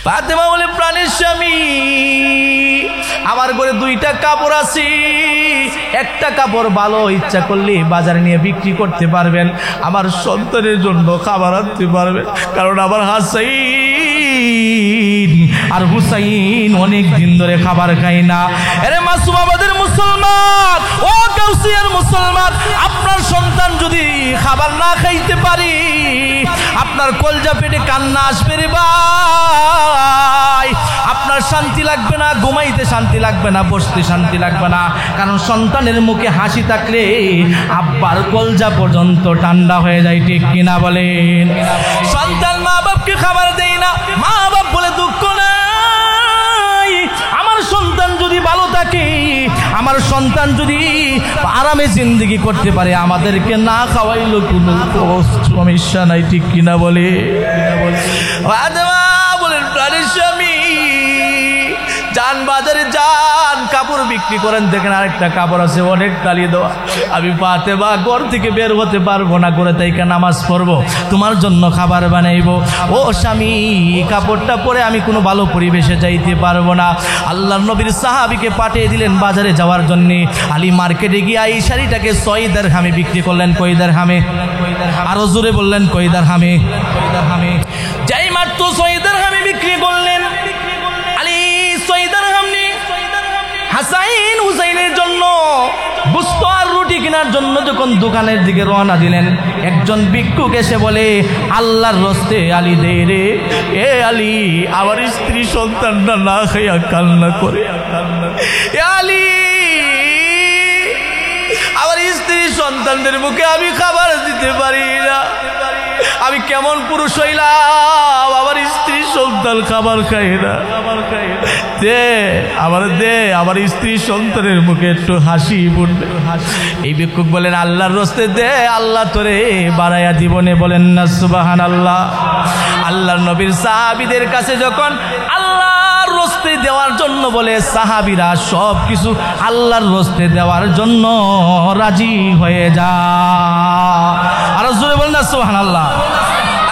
ফাতেমা বলে প্রাণের স্বামী আমার ঘরে দুইটা কাপড় আছে, একটা কাপড় ভালো ইচ্ছা করলে বাজারে নিয়ে বিক্রি করতে পারবেন, আমার সন্তানের জন্য খাবার আনতে পারবেন, কারণ আমার হাসাইন আর হুসাইন অনেক দিন ধরে খাবার খায় না। আরে মাসুমাবাদের মুসলমান, ও গাউসিয়ার মুসলমান, আপনার সন্তান যদি খাবার না খাইতে পারি আপনার কলজা পেটে কান্না আসবে রে ভাই, আপনার শান্তি লাগবে না, ঘুমাইতে শান্তি লাগবে না, বসতে শান্তি লাগবে না, কারণ সন্তানের মুখে হাসি থাকলে আব্বার কলজা পর্যন্ত ঠান্ডা হয়ে যায়, ঠিক কিনা বলেন? সন্তান মা বাপকে খাবার দেয় না, মা বাপ বলে দুঃখ নাই, আমার সন্তান যদি ভালো থাকে, আমার সন্তান যদি আরামে জিন্দগি করতে পারে, আমাদেরকে না খাওয়াইলো কোনো সমস্যা নাই, ঠিক কিনা বলে? বলেন প্রাণের স্বামী যান বাজারে যান, কাপড় বিক্রি করেন, দেখেন আরেকটা কাপড় আছে অনেক তালি দেওয়া, আমি ফাতেমা ঘর থেকে বের হতে পারবো না, করে তাইকা নামাজ পড়বো, তোমার জন্য খাবার বানাইবো। ও স্বামী, কাপড়টা পরে আমি কোনো ভালো পরিবেশে যাইতে পারবো না। আল্লাহর নবীর সাহাবীকে পাঠিয়ে দিলেন বাজারে যাওয়ার জন্য। আলী মার্কেটে গিয়ে এই শাড়িটাকে 6 দিরহামে বিক্রি করলেন। কয় দিরহামে? আরো জোরে বললেন, কয় দিরহামে? যাই মাত্র 6 দিরহামে বিক্রি করলেন। আলী 6 দিরহাম নিয়ে হাসাইন হুসাইনের জন্য গোশত আর রুটি কেনার জন্য যখন দোকানের দিকে রওনা দিলেন, একজন ভিক্ষুক এসে বলে, আল্লাহর রস্তে আলী দে রে, এ আলী আমার স্ত্রী সন্তানটা না খাইয়া কান্না করে, এ আলী আমার স্ত্রী সন্তানদের মুখে আমি খাবার দিতে পারি না, আমি কেমন পুরুষ হইলাম, আমার স্ত্রী সন্তান খাবার খায় না, দে আমার স্ত্রী সন্তানের মুখে একটু হাসি ফুটবে। এই ভিক্ষুক বলেন, আল্লাহর রস্তে দে, আল্লাহ তোরে বাড়াইয়া জীবনে, বলেন না সুবহানাল্লাহ। আল্লাহর নবীর সাহাবীদের কাছে যখন আল্লাহর রস্তে দেওয়ার জন্য বলে, সাহাবীরা সব কিছু আল্লাহর রস্তে দেওয়ার জন্য রাজি হয়ে যায়। আর জোরে বলেন না সুবহানাল্লাহ।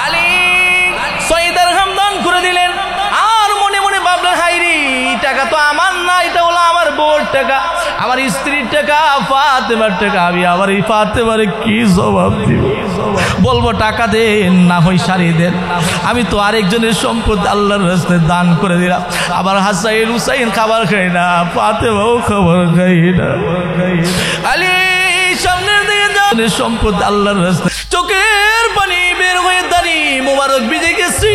আলী 6 দিরহাম দান করে দিলেন, আর মনে মনে ভাবলেন, হাইরে টাকা তো আমার না, এটা হলো আমার বউর টাকা, আমার স্ত্রীর টাকা, ফাতেমার টাকা, আমি আমার এই ফাতেমারে কি জবাব দিব? বলবো টাকা দেন না হয় শাড়ি দেন, আমি তো আরেকজনের সম্পদ আল্লাহর রাস্তায় দান করে দিলাম, আবার হাসাইন হুসাইন খাবার খায় না, ফাতেমাও খাবার খায় না। আলী সামনের দিকে যান, সম্পদ আল্লাহর রাস্তায়, চোখের পানি বের হয়ে দাঁড়ি মোবারক ভিজে গেছি।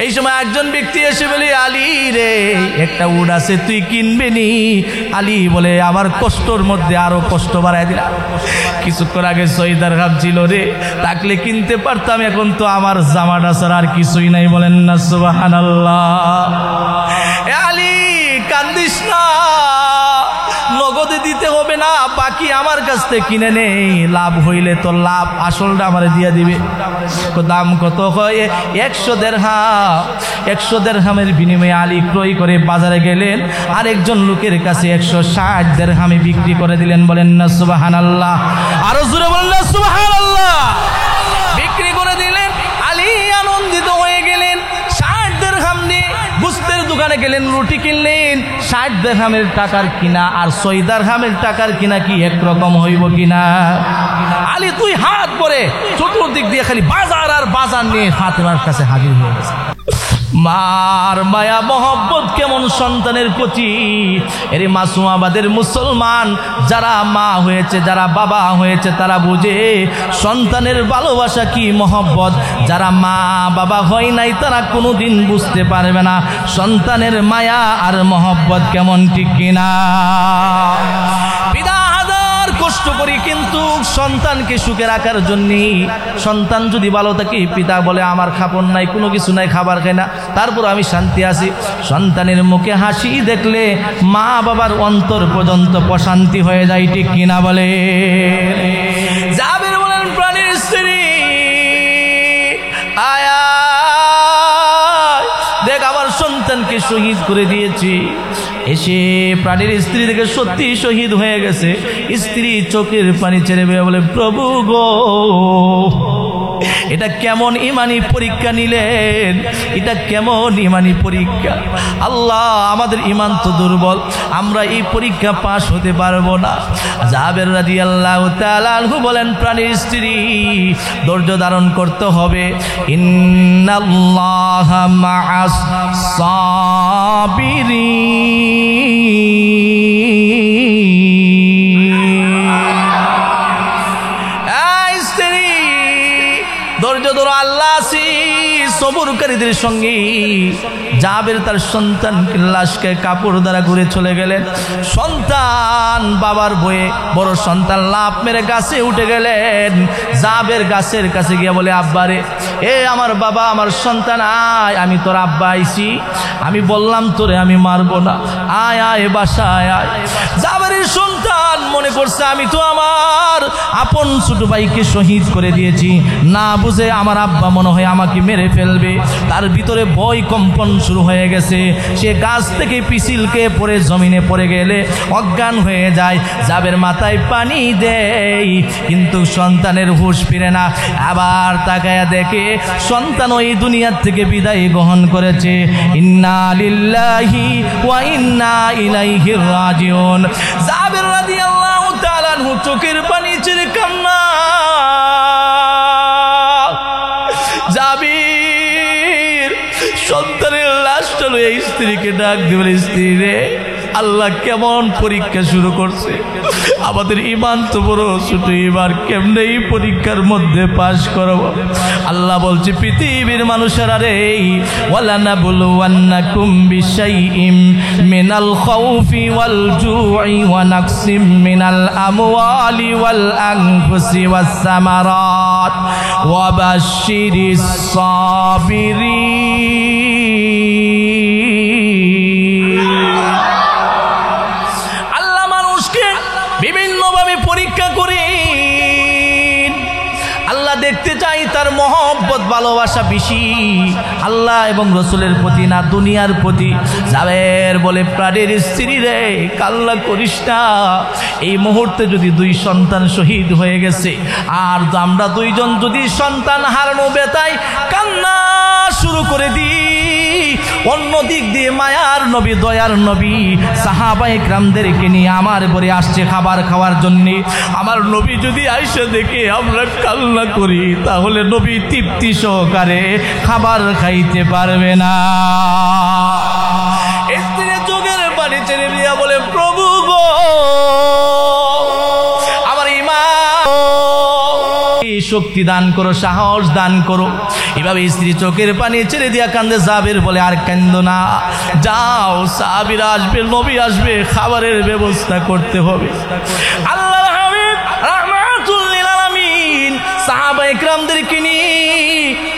এই সময় একজন ব্যক্তি এসে বলে, আলী রে একটা উট আছে, তুই কিনবে নি? আলী বলে, আমার কষ্টর মধ্যে আরো কষ্ট বাড়াই দিলাম, কিছুক্ষণ আগে 6 দিরহাম ছিল রে, থাকলে কিনতে পারতাম, এখন তো আমার জামাটা ছাড়া আর কিছুই নাই, বলেন না সুবহানাল্লাহ। আলী কান্দিস না, নগদে দিতে হবে না, বাকি আমার কাছ থেকে কিনে নেই, লাভ হইলে তো লাভ, আসলটা আমার দিয়ে দিবে। দাম কত হয়? 100 দিরহাম। 100 দিরহামের বিনিময়ে আলী ক্রয় করে বাজারে গেলেন, আরেকজন লোকের কাছে 160 দিরহামে বিক্রি করে দিলেন, বলেন না সুবহানাল্লাহ। আরো জোরে বলেন না সুবহানাল্লাহ। বিক্রি করে দিলেন, আলী আনন্দিত হয়ে গেলেন। 60 দিরহাম দিয়ে গোশতের দোকানে গেলেন, রুটি কিনলেন। 60 দিরহামের টাকার কিনা আর 6 দিরহামের টাকার কিনা কি একরকম হইব কিনা? আলী 2 হাত ভরে চতুর্দিক দিয়ে খালি বাজার আর বাজার নিয়ে ফাতেমার কাছে হাজির হয়ে গেছে। মার মায়া মহব্বত কেমন সন্তানের প্রতি! এর মাসুমাবাদের মুসলমান যারা মা হয়েছে, যারা বাবা হয়েছে, তারা বুঝে সন্তানের ভালোবাসা কি, মহব্বত। যারা মা বাবা হয় নাই তারা কোনোদিন বুঝতে পারবে না সন্তানের মায়া আর মহব্বত কেমন, ঠিক কিনা? পিতা হাজার কষ্ট করি, কিন্তু সন্তানকে সুখে রাখার জন্য, সন্তান যদি ভালো থাকে, পিতা বলে আমার খাবার নাই, কোনো কিছু নাই, খাবার খায় না, তারপর আমি শান্তি আছি। সন্তানের মুখে হাসি দেখলে মা বাবার অন্তর পর্যন্ত প্রশান্তি হয়ে যায়, ঠিক কিনা বলে? জাবের বলেন, প্রাণের স্ত্রী আয়া দেখ, আমার সন্তানকে শহীদ করে দিয়েছি। এসে প্রাণের স্ত্রী থেকে সত্যি শহীদ হয়ে গেছে। স্ত্রী চোখের পানি ছেড়ে বলে, প্রভু গো, এটা কেমন ইমানি পরীক্ষা নিলেন, এটা কেমন ইমানি পরীক্ষা। আল্লাহ আমাদের ইমান তো দুর্বল, আমরা এই পরীক্ষা পাশ হতে পারবো না। জাবের রাদিয়াল্লাহু তাআলা আনহু বলেন, প্রাণীর স্ত্রী ধৈর্য ধারণ করতে হবে। ইন্নাল্লাহা মাআস সাবিরিন। স্ত্রী ধৈর্য ধরো, আল্লাহ আছি সবরকারীদের সঙ্গে। জাবের তার সন্তানকে লাশকে কাপড় দ্বারা ঘুরে চলে গেলেন। সন্তান বাবার বয়ে বড় সন্তান লাফ মেরে গাছে উঠে গেলেন। জাবের গাছের কাছে গিয়ে বলে, আব্বারে, এ আমার বাবা, আমার সন্তান, আয়, আমি তোর আব্বা আইছি, আমি বললাম তোরে আমি মারবো না, আয় আয় বাসায় আয়। জাবেরের সন্তান মনে করছে আমি তো আমার আপন ছোট ভাইকে শহীদ করে দিয়েছি, না বুঝে আমার আব্বা মনে হয় আমাকে মেরে ফেলবে। তার ভিতরে ভয় কম্পন শুরু হয়ে গেছে। সে গাছ থেকে পিছিলকে পড়ে জমিনে পড়ে গেলে অজ্ঞান হয়ে যায়। জাবের মাথায় পানি দেয়, কিন্তু সন্তানের হুঁশ ফিরে না। আবার তাকায়া দেখে সন্তান ওই দুনিয়ার থেকে বিদায় গ্রহণ করেছে। ইন্না লিল্লাহি ওয়া ইন্না ইলাইহি রাজিউন। জাবের রাদিয়াল্লাহু তাআলা আনহু চোখের পানি ছেড়ে কান্না। জাবির সন্তানের লাশটা লয়ে স্ত্রীকে ডাক দিবেন, স্ত্রী রে, আল্লাহ কেমন পরীক্ষা শুরু করছে। আমাদের ইমান তো বড় ছোট, এবার কেমনে এই পরীক্ষার মধ্যে পাশ করব। আল্লাহ বলছে, পৃথিবীর মানুষেরা রে, ওয়ালানাবলুওয়ান্নাকুম বিশাইইম মিনাল খাউফি ওয়াল জুই ওয়া নাকসিম মিনাল আমওয়ালি ওয়াল আনফুসি ওয়াস সামারাত ওয়া বাশশিরিস সাবিরিন। আল্লাহ মানুষকে বিভিন্নভাবে পরীক্ষা করেন। আল্লাহ দেখতে চাই তার মহব্বত ভালোবাসা বেশি আল্লাহ এবং রসুলের প্রতি না দুনিয়ার প্রতি। জাবের বলে, প্রাণের স্ত্রী রে, কান্না করিস না। এই মুহূর্তে যদি দুই সন্তান শহীদ হয়ে গেছে, আর আমরা দুইজন যদি সন্তান হারানো বেতায় কান্না শুরু করে দিই, অন্য দিক দিয়ে মায়ার নবী, দয়ার নবী সাহাবায়ে কেরামদেরকে নিয়ে আমার ঘরে আসছে খাবার খাওয়ার জন্য। আমার নবী যদি আয়েশা দেখে আমরা কান্না করি, তাহলে নবী তৃপ্তি সহকারে খাবার খাইতে পারবে না। স্ত্রী চোখের পানি ছেড়ে দিয়া বলে, প্রভু গো, আমার ঈমান শক্তি দান করো, সাহস দান করো। এভাবে স্ত্রী চোখের পানি ছেড়ে দিয়া কান্দে। জাবের বলে, আর কান্দো না, যাও, সাহাবীরা আসবে, নবী আসবে, খাবারের ব্যবস্থা করতে হবে। আল্লাহর হাবিব রাহমাতুল লিল আলামিন সাহাবায়ে কেরামদেরকে নিয়ে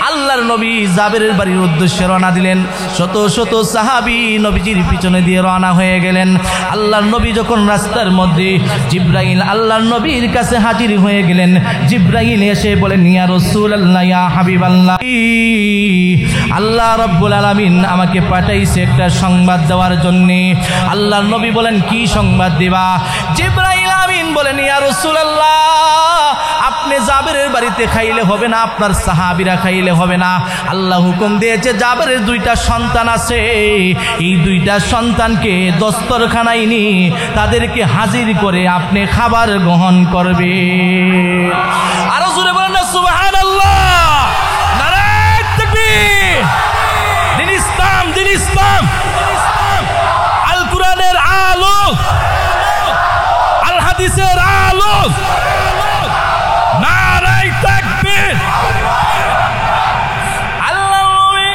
আল্লাহর নবী জাবেরের বাড়ির উদ্দেশ্যে রওনা দিলেন। শত শত সাহাবী নবীজির পিছনে দিয়ে রওনা হয়ে গেলেন। আল্লাহর নবী যখন রাস্তার মধ্যে, জিবরাইল আল্লাহর নবীর কাছে হাজির হয়ে গেলেন। জিবরাইল এসে বলেন, ইয়া রাসূলুল্লাহ, ইয়া হাবিবাল্লাহ, আল্লাহ রাব্বুল আলামিন আমাকে পাঠাইছে একটা সংবাদ দেওয়ার জন্য। আল্লাহর নবী বলেন, কি সংবাদ দিবা? জিবরাইল আমিন বলেন, ইয়া রাসূলুল্লাহ, আপনি জাবেরের বাড়িতে খাইলে হবে না, আপনার সাহাবীরা খাইলে হবে না। আল্লাহ হুকুম দিয়েছে, জাবেরের দুইটা সন্তান আছে, এই দুইটা সন্তানকে দস্তরখানায় নিয়ে তাদেরকে হাজির করে আপনি খাবার গ্রহণ করবে। আরো জোরে বলেন না সুবহানাল্লাহ, নারায়ে তাকবীর। দিন ইসলাম, দিন ইসলাম, আল কোরআনের আলো, আল হাদিসের আলো, নারায়ে তাকবীর। আল্লাহ নবী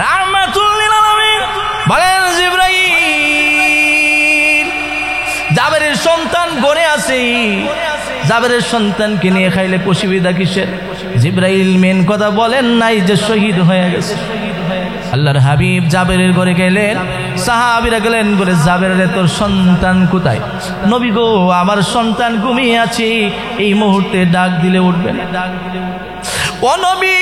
রাহমাতুল লিল আলামিন বলেন, জিবরাইল জাবেরের সন্তান গড়ে আছে, জাবেরের সন্তানকে নিয়ে খাইলে অসুবিধা কিসের? জিবরাইল মেন কথা বলেন নাই যে শহীদ হয়ে গেছে। আল্লাহর হাবিব জাবেরের ঘরে গেলেন, সাহাবীরা গেলেন বলে, জাবেরের তোর সন্তান কোথায়? নবী গো, আমার সন্তান ঘুমিয়ে আছে, এই মুহূর্তে ডাক দিলে উঠবেন। ও নবী,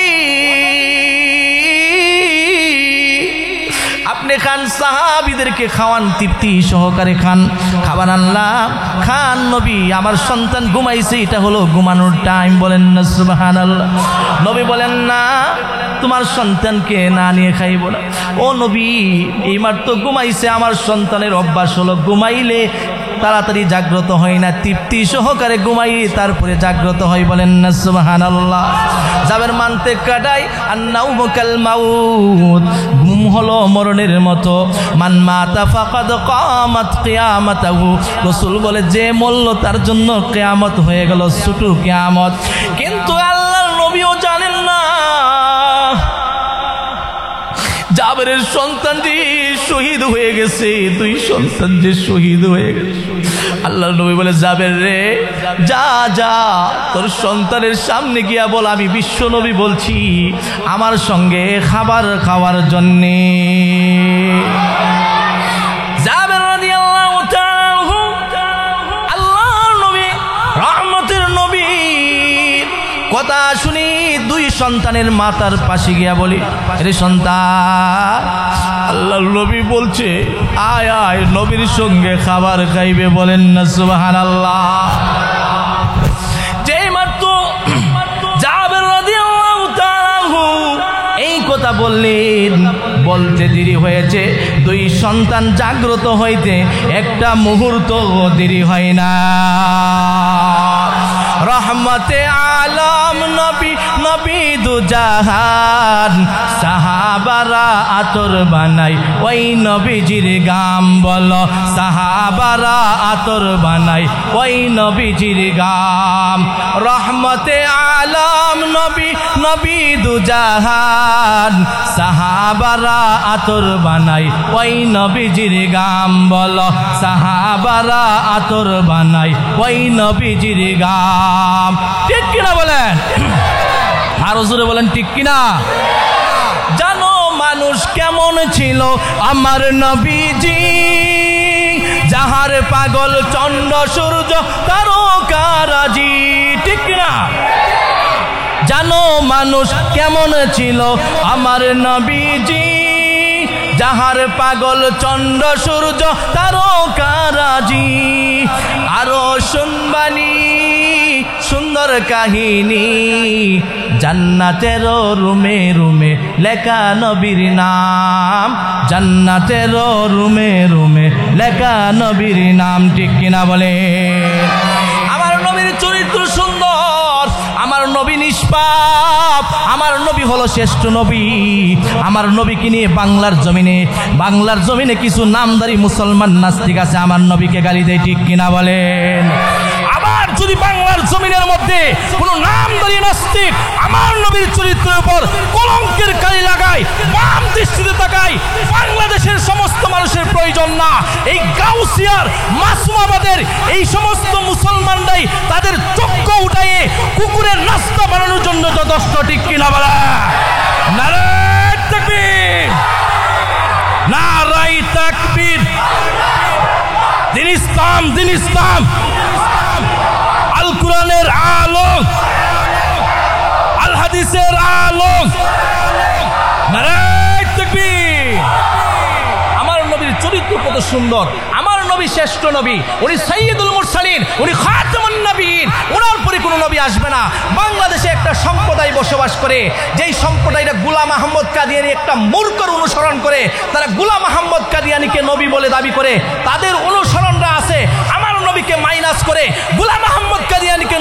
আপনি আপনি খান, সাহাবীদেরকে খাওয়ান, তৃপ্তি সহকারে খান। খাবার আনলাম, খান নবী। আমার সন্তান ঘুমাইছে, এটা হলো ঘুমানোর টাইম। বলেন না সুবহানাল্লাহ। নবী বলেন না, তোমার সন্তানকে না নিয়ে খাইব না। ও নবী, এইমার তো ঘুমাইছে। আমার সন্তানের অভ্যাস হলো ঘুমাইলে তাড়াতাড়ি জাগ্রত হয় না, তৃপ্তি সহকারে ঘুমাই তারপরে জাগ্রত হয়। বলেন না সুবহানাল্লাহ। যাবের মানতে কাটাই আর নাউমু কাল মাউত, ঘুম হলো মরণের মতো। মান মাতা ফাকাদ কামাত কিয়ামাতাহু, রাসূল বলে যে মরল তার জন্য কিয়ামত হয়ে গেল, ছোট কিয়ামত। কিন্তু আল্লাহর নবীও জানেন না জাবেরের সন্তান যে শহীদ হয়ে গেছে, দুই সন্তান যে শহীদ হয়ে গেছে। আল্লাহর নবী বলে, জাবের রে, যা যা তোর সন্তানের সামনে গিয়া বল আমি বিশ্ব নবী বলছি আমার সঙ্গে খাবার খাওয়ার জন্যে। জাবের রাদিয়াল্লাহু তাআলা, আল্লাহর নবী রহমতের নবী কথা শুনি দুই সন্তানের মাতার পাশে গিয়া বলি, আরে সন্তান, আল্লাহর নবী বলছে আয় আয় নবীর সঙ্গে খাবার খাইবে। বলেন না সুবহানাল্লাহ। যেই মাত্র জাবের রাদিয়াল্লাহু তাআলা এই কথা বললেন, বলতে দেরি হয়েছে, দুই সন্তান জাগ্রত হইতে একটা মুহূর্ত দেরি হয় না। রহমতে আলম নবী, নবী দু জাহান, সাহাবারা আতর বানাই ওই নবীজির গাম। বলো সাহাবারা আতর বানাই ওই নবীজির গাম। রহমতে আলম নবী, নবী দু জাহান, সাহাবারা আতর বানাই ওই নবীজির গাম। বলো সাহাবারা আতর বানাই ওই নবীজির গাম। ঠিক কিনা বলেন? আরো জোরে বলেন ঠিক কিনা? জানো মানুষ কেমন ছিল আমার নবীজি, যাহার পাগল চন্দ্র সূর্য তারকারাজি। ঠিক কিনা? জানো মানুষ কেমন ছিল আমার নবীজি, যাহার পাগল চন্দ্র সূর্য তারকারাজি। আরো শুনবানি সুন্দর কাহিনী, জান্নাতের রুমে রুমে লেখা নবীর নাম, জান্নাতের রুমে রুমে লেখা নবীর নাম। ঠিক কিনা বলে? আমার নবীর চরিত্র সুন্দর, আমার নবী নিষ্পাপ, আমার নবী হলো শ্রেষ্ঠ নবী। আমার নবীকে নিয়ে বাংলার জমিনে কিছু নামদারি মুসলমান নাস্তিক আছে, আমার নবীকে গালি দেয়। ঠিক কিনা বলেন? আবার যদি বাংলার জমিনের মধ্যে কোন নামদারি নাস্তিক আমার নবীর চরিত্রের উপর কলঙ্কের কালি লাগায়, বাম দৃষ্টিতে তাকায়, বাংলাদেশের সমস্ত মানুষের প্রয়োজন না, এই গাউসিয়ার মাসুমাবাদের এই সমস্ত মুসলমানরাই তাদের চক্ষু উঠাইয়ে কুকুরের নাস্তা বানানোর জন্য যথেষ্ট। ঠিক কিনা বলা? নারায়ে তাকবীর, নারায়ে তাকবীর। দিন ইসলাম, দিন ইসলাম, আল কোরআনের আলো, আল হাদিসের আলো। নারায়ে তাকবীর। আমার নবীর চরিত্র কত সুন্দর, আমার নবী শ্রেষ্ঠ নবী, উনি সাইয়্যিদুল মুরসালিন, উনি খাতামুন নবীন, ওনার পরে কোনো নবী আসবে না। বাংলাদেশে একটা সম্প্রদায় বসবাস করে, যেই সম্প্রদায়টা গোলাম আহমদ কাদিয়ানী একটা মূর্খের অনুসরণ করে, তারা গোলাম আহমদ কাদিয়ানীকে নবী বলে দাবি করে, তাদের অনুসরণরা আছে আমার নবীকে মাইনাস করে, গোলাম আহমদ কাদিয়ানীকে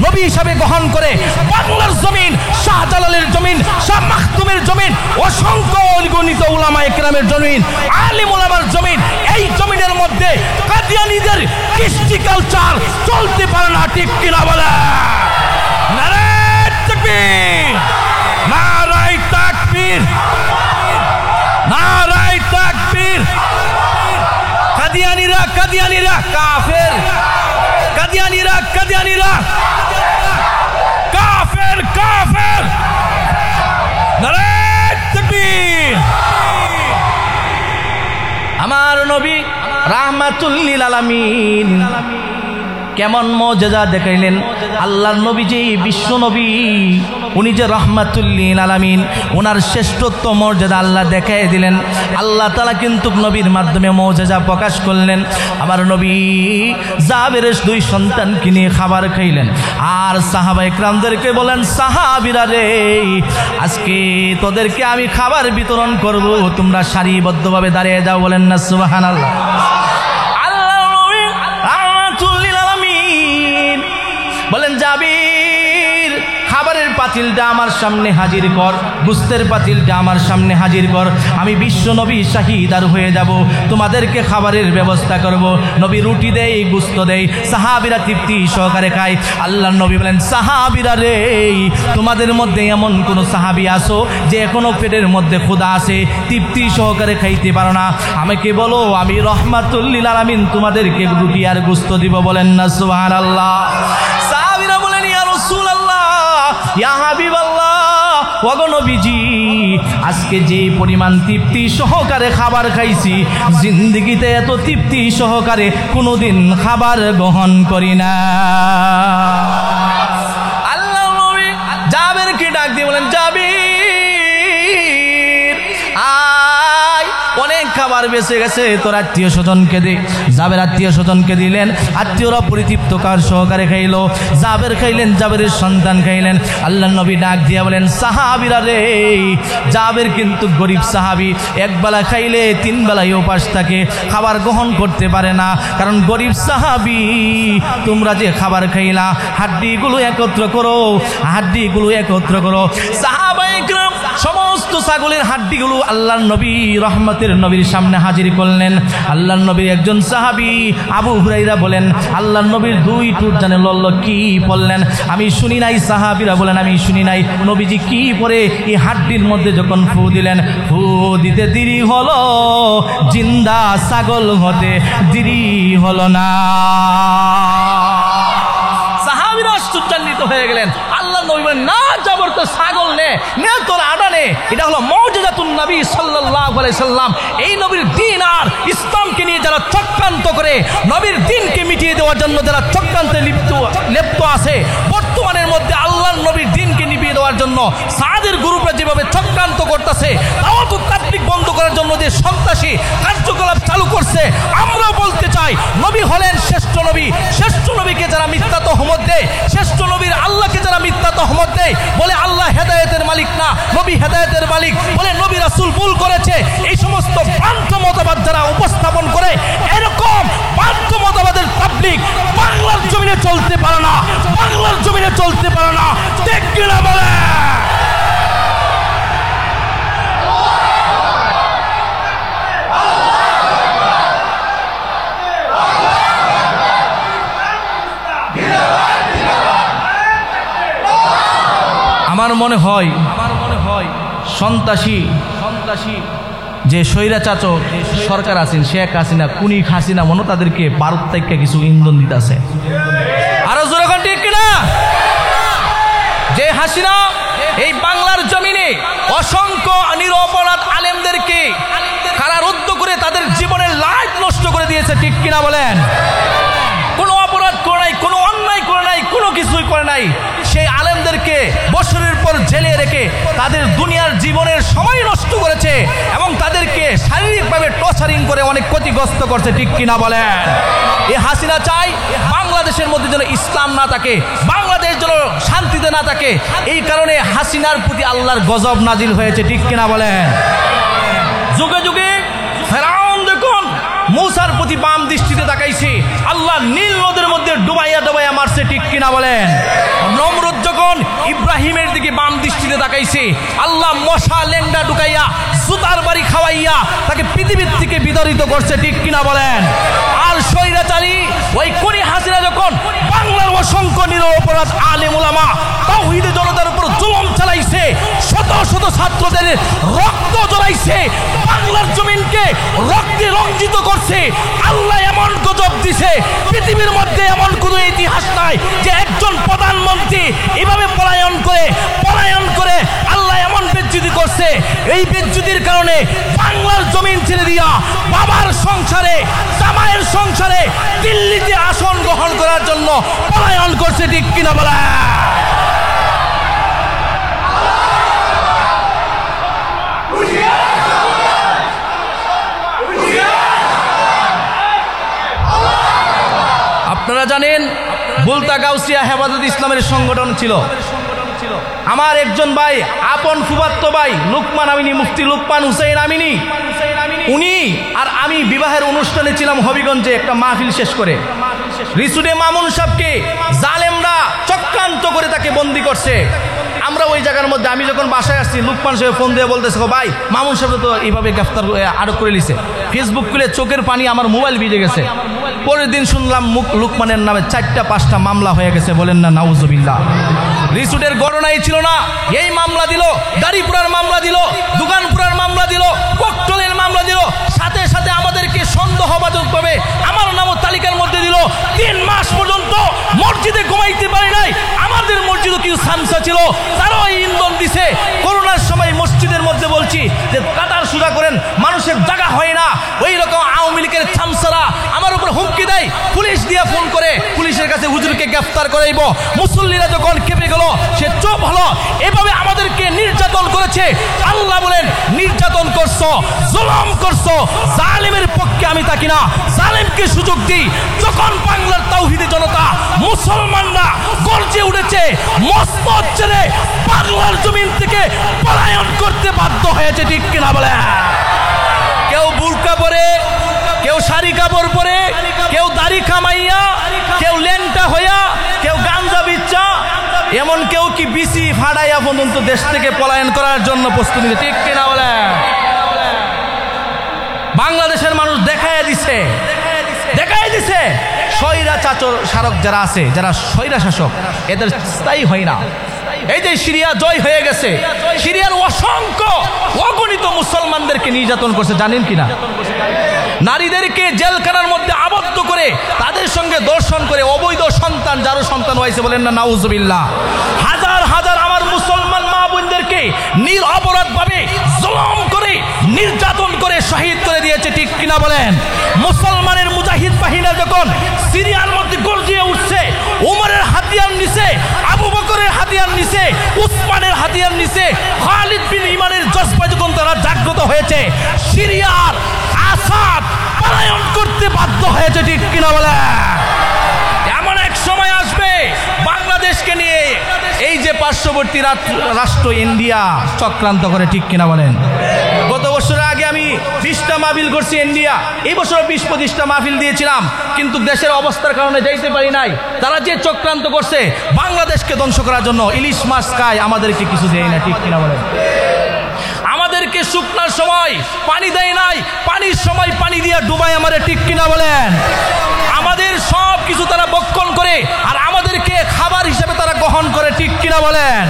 নবী হিসাবে গ্রহণ করে। বাংলার জমিন শাহজালালের জমিন, শাহ মাখতুমের জমিন, অসংখ্য অগণিত উলামায়ে কেরামের জমিন, আলিম উলামার জমিন, এই জমিনের মধ্যে কাদিয়ানীদের কৃষ্টি কালচার চলতে পারে না। ঠিক কিনা বলে? নারায়ে তাকবীর, নারায়ে তাকবীর, নারায়ে তাকবীর। কাদিয়ানীরা কাদিয়ানীরা কাফের, কাদিয়ানীরা কাদিয়ানীরা কাফের কাফের। নারায়ে তাকবীর। আমার নবী রাহমাতুল লিল আলামিন, কেমন মুজিজা দেখাইলেন। আল্লাহর নবী যে বিশ্ব নবী, উনি যে রাহমাতুল লিল আলামিন, ওনার শ্রেষ্ঠত্ব মর্যাদা আল্লাহ দেখাই দিলেন। আল্লাহ তাআলা কিন্তু নবীর মাধ্যমে মুজিজা প্রকাশ করলেন। আমার নবী জাবেরের 2 সন্তানকে নিয়ে খাবার খাইলেন, আর সাহাবায়ে কেরামদেরকে বলেন, সাহাবীরা রে, আজকে তোদেরকে আমি খাবার বিতরণ করব, তোমরা সারিবদ্ধভাবে দাঁড়িয়ে যাও। বলেন না সুবহানাল্লাহ। আল্লাহ নবী রাহমাতুল লিল আলামিন বলেন, জাবির খাবারের পাতিলটা আমার সামনে হাজির কর, গুস্তের পাতিলটা আমার সামনে হাজির কর, আমি বিশ্ব নবী শাহিদার হয়ে যাব, তোমাদেরকে খাবারের ব্যবস্থা করব। নবী রুটি দেই, গুস্ত দেই, সাহাবীরা তৃপ্তি সহকারে খায়। আল্লাহর নবী বলেন, সাহাবীরা রে, তোমাদের মধ্যে এমন কোন সাহাবী আছো যে এখনো পেটের মধ্যে ক্ষুধা আছে, তৃপ্তি সহকারে খাইতে পারো না? আমাকে বলো, আমি রাহমাতুল লিল আলামিন তোমাদেরকে রুটি আর গুস্ত দিব। বলেন না সুবহানাল্লাহ। সাহাবীরা বলেন, ইয়া রাসূলুল্লাহ, ইয়া হাবিবাল্লাহ, ওগো নবীজি, আজকে যে পরিমাণ তৃপ্তি সহকারে খাবার খাইছি, জিন্দেগিতে এত তৃপ্তি সহকারে কোনোদিন খাবার গ্রহণ করি না। আল্লাহ নবী জাবেরকে ডাক দিয়ে বলেন, জাবির আয়, অনেক খাবার বেঁচে গেছে, তোর আত্মীয় স্বজনকে দে। জাবের আত্মীয় স্বজনকে দিলেন, আত্মীয়রা পরিতৃপ্ত কার সহকারে খাইলো। জাবের খাইলেন, জাবেরের সন্তান খাইলেন। আল্লাহ নবী ডাক দিয়া বলেন, সাহাবীরা রে, জাবের কিন্তু গরিব সাহাবী, একবেলা খাইলে 3 বেলায় উপাস থাকে, খাবার গ্রহণ করতে পারে না, কারণ গরিব সাহাবী। তোমরা যে খাবার খাইলা, হাড্ডিগুলো একত্র করো, হাড্ডিগুলো একত্র করো। সাহাবায়ে কিরাম সমস্ত ছাগলের হাড্ডিগুলো আল্লাহর নবী রহমতের নবীর সামনে হাজির করলেন। আল্লাহর নবীর একজন সাহাবী আবু হুরায়রা বলেন, আল্লাহর নবীর 2 টুট জানে লল্ল কি বললেন আমি শুনি নাই। সাহাবীরা বলেন, আমি শুনি নাই। নবীজি কি পরে এই হাড্ডির মধ্যে যখন ফু দিলেন, ফু দিতে দেরি হলো, জিন্দা ছাগল হতে দেরি হলো না। সাহাবীরা আশ্চর্যান্বিত হয়ে গেলেন। আল্লাহ নবী বলেন, না জবর তো ছাগল নে, নে তোর আডা নে, এটা হলো মুজিজাতুন নবী সাল্লাল্লাহু আলাইহি সাল্লাম। এই নবীর দ্বীন আর ইসলামকে নিয়ে যারা চক্রান্ত করে, নবীর দ্বীনকে মিটিয়ে দেওয়ার জন্য যারা চক্রান্তে লিপ্ত আছে, বর্তমানের মধ্যে আল্লাহর নবীর দ্বীনকে নিভিয়ে দেওয়ার জন্য সাদের গ্রুপে যেভাবে চক্রান্ত করতেছে, দাওয়াত ও তাবলীগ বন্ধ করার জন্য যে সন্ত্রাসী কার্যকলাপ চালু করছে, আমরা বলতে চাই, নবী হলেন শ্রেষ্ঠ নবী। শ্রেষ্ঠ নবীকে যারা মিথ্যা তহমত দেয়, শ্রেষ্ঠ নবীর আল্লাহকে যারা মিথ্যা তহমত দেয়, বলে আল্লাহ হেদায়েতের মালিক না, নবী হেদায়েতের মালিক, বলে নবী রাসূল ভুল করেছে, এই সমস্ত ভ্রান্ত মতবাদ যারা উপস্থাপন করে, এরকম ভ্রান্ত মতবাদের তাবলীগ বাংলার জমিনে চলতে পারে না, বাংলার জমিনে চলতে পারে না। ঠিক কিনা বলে? আমার মনে হয় সন্ত্রাসী যে স্বৈরাচার সরকার আছেন, শেখ হাসিনা, কুনি হাসিনা, মনে তাদেরকে ভারত থেকে কিছু ইন্ধন দিতে আছে। আরো জোরে কোন ঠিক কিনা? যে হাসিনা এই বাংলার জমিনে অসংখ্য নিরপরাধ আলেমদেরকে কারারুদ্ধ করে তাদের জীবনের লাইফ নষ্ট করে দিয়েছে। ঠিক কিনা বলেন? কোনো অপরাধ করে নাই, কোনো অন্যায় করে নাই, কোনো কিছুই করে নাই, সেই আলেমদেরকে বছরের পর জেলে রেখে তাদের দুনিয়ার জীবনের সময় নষ্ট করেছে এবং তাদেরকে শারীরিকভাবে টর্চারিং করে অনেক ক্ষতিগ্রস্ত করছে। ঠিক কিনা বলেন? এই হাসিনা চাই বাংলাদেশের মধ্যে যেন ইসলাম না থাকে, বাংলাদেশ যেন শান্তিতে না থাকে। এই কারণে হাসিনার প্রতি আল্লাহর গজব নাজিল হয়েছে। ঠিক কিনা বলেন? যুগে যুগে ফেরাউন দেখুন মূসার প্রতি বাম দৃষ্টিতে তাকাইছে, আল্লাহ নীল নদের মধ্যে ডুবাইয়া ডুবাইয়া মারছে। ঠিক কিনা বলেন? নমরুদ যখন ইব্রাহিমের দিকে বাম দৃষ্টিতে তাকাইছে, আল্লাহ মশা লেন্ডা ঢুকাইয়া জুতার বাড়ি খাওয়াইয়া তাকে পৃথিবীর থেকে বিতাড়িত করছে। ঠিক কিনা বলেন? আর স্বৈরাচারী ওই কুনি হাসিনা যখন বাংলার অসংখ্য নিরপরাধ আলেম ওলামা তাওহীদের জনতার উপর জুলুম চালাইছে, শত শত ছাত্রদের রক্ত ঝরাইছে, বাংলার জমিনকে রক্তে রঞ্জিত করছে, আল্লাহ এমন গজব দিছে, পৃথিবীর মধ্যে এমন কোনো ইতিহাস নাই যে একজন প্রধানমন্ত্রী এভাবে পলায়ন করে আল্লাহ এমন বেজ্জতি করছে। এই বেজ্জুতির কারণে বাংলার জমিন ছেড়ে দিয়া বাবার সংসারে, জামাইয়ের সংসারে দিল্লিতে আসন গ্রহণ করার জন্য পলায়ন করছে, ঠিক কিনা বলা? আপনারা জানেন বুলতা গাউসিয়া হেফাজত ইসলামের সংগঠন ছিল। আমার একজন ভাই, আপন ফুফাতো ভাই লুকমান আমিনী, মুফতি লুকমান হুসাইন আমিনী, উনি আর আমি বিবাহের অনুষ্ঠানে ছিলাম হবিগঞ্জে। একটা মাহফিল শেষ করে রিসুডে মামুন সাহেবকে জালেমরা চক্রান্ত করে তাকে বন্দি করছে। আমরা ওই জায়গার মধ্যে, আমি যখন বাসায় আসছি, লুকমান সাহেব ফোন দিয়ে বলতেছে, ভাই মামুন সাহেব তো এইভাবে গ্রেফতার আটক করে নিছে। ফেসবুক খুলে চোখের পানি, আমার মোবাইল ভিজে গেছে। পরের দিন শুনলাম লুকমানের নামে 4টা-5টা মামলা হয়ে গেছে। বলেন না নাউজুবিল্লাহ। রিসুটের ঘটনাই ছিল না, এই মামলা দিল, গাড়িপুরার মামলা দিল, দোকানপুরার মামলা দিল, কোকটলের মামলা দিল, সাথে সাথে আমাদেরকে সন্দেহভাজনভাবে আমার নামও তালিকার মধ্যে দিল। 3 মাস পর্যন্ত মসজিদে ঘুমাইতে পারি নাই। আমাদের মসজিদও কিছু সামসা ছিল, তারাও ইন্ধন দিছে। করোনার সময় মসজিদের মধ্যে বলছি যে কাতার সুদা করেন, মানুষের জায়গা হয় না। ওই রকম আওয়ামী লীগের সামসারা আমার উপর হুমকি দেয়, পুলিশ দিয়ে ফোন করে পুলিশের কাছে হুজুরকে গ্রেফতার করাইব। মুসল্লিরা যখন খেপে গেল, সে চুপ হলো। এভাবে আমাদেরকে নির্যাতন করেছে। আল্লাহ বলেন, নির্যাতন করছো, জুলুম করছো, জালেমের পক্ষে আমি থাকি না, জালেমকে সুযোগ দিই। যখন বাংলার তাওহীদি জনতা মুসলমানরা গর্জে উঠেছে, মসনদ ছেড়ে বাংলার জমিন থেকে পলায়ন করতে বাধ্য হয়েছে, ঠিক কিনা বলে? কেউ বুরকা পরে, কেউ শাড়ি কাপড় পরে, কেউ দাড়ি কামাইয়া, কেউ লেন্টা হইয়া, কেউ গাঞ্জা বিচ্চা, এমন কেউ কি বিসি ফাড়াইয়া পর্যন্ত দেশ থেকে পলায়ন করার জন্য প্রস্তুতি নিচ্ছে, ঠিক কিনা বলে? বাংলাদেশের মানুষ দেখাইয়া দিছে স্বৈরাচার শাসক যারা আছে, যারা স্বৈরা শাসক, এদের স্থায়ী হয় না। এই যে সিরিয়া জয় হয়ে গেছে, সিরিয়ার অসংখ্য অগণিত মুসলমানদেরকে নির্যাতন করছে, জানেন কিনা? নারীদেরকে জেলখানার মধ্যে আবদ্ধ করে তাদের সঙ্গে দর্শন করে, অবৈধ সন্তান, যারও সন্তান হয়েছে, বলেন না নাউজুবিল্লাহ। হাজার হাজার আমার মুসলমান মা বোনদেরকে নিরপরাধভাবে জুলুম করে, নির্যাতন করে শহীদ করে দিয়েছে, ঠিক কিনা বলেন? মুসলমানের মুজাহিদ বাহিনী যখন সিরিয়ার মধ্যে গর্জিয়ে উঠছে, উমরের হাতিয়ার নিছে, আবু বকরের হাতিয়ার নিছে, উসমানের হাতিয়ার নিছে, খালিদ বিন ইমানের জজবা যখন তারা জাগ্রত হয়েছে, সিরিয়ার আসাদ পলায়ন করতে বাধ্য হয়েছে, ঠিক কিনা বলে? এমন এক সময় আসবে বাংলাদেশকে নিয়ে এই যে পার্শ্ববর্তী রাষ্ট্র ইন্ডিয়া চক্রান্ত করে, ঠিক কিনা বলেন? গত বছরের আগে আমি 20টা মাহফিল করছি ইন্ডিয়া, এই বছর 20-25টা মাহফিল দিয়েছিলাম, কিন্তু দেশের অবস্থার কারণে যাইতে পারি নাই। তারা যে চক্রান্ত করছে বাংলাদেশকে ধ্বংস করার জন্য, ইলিশ মাছ খায়, আমাদেরকে কিছু দেয় না, ঠিক কিনা বলেন? আমাদেরকে শুকনার সময় পানি দেয় নাই, পানির সময় পানি দিয়ে ডুবাই আমাদের, ঠিক কিনা বলেন? আমাদের সব কিছু তারা বক্ষণ করে, আর আমাদেরকে খাবার হিসেবে তারা গ্রহণ করে, ঠিক কিনা বলেন?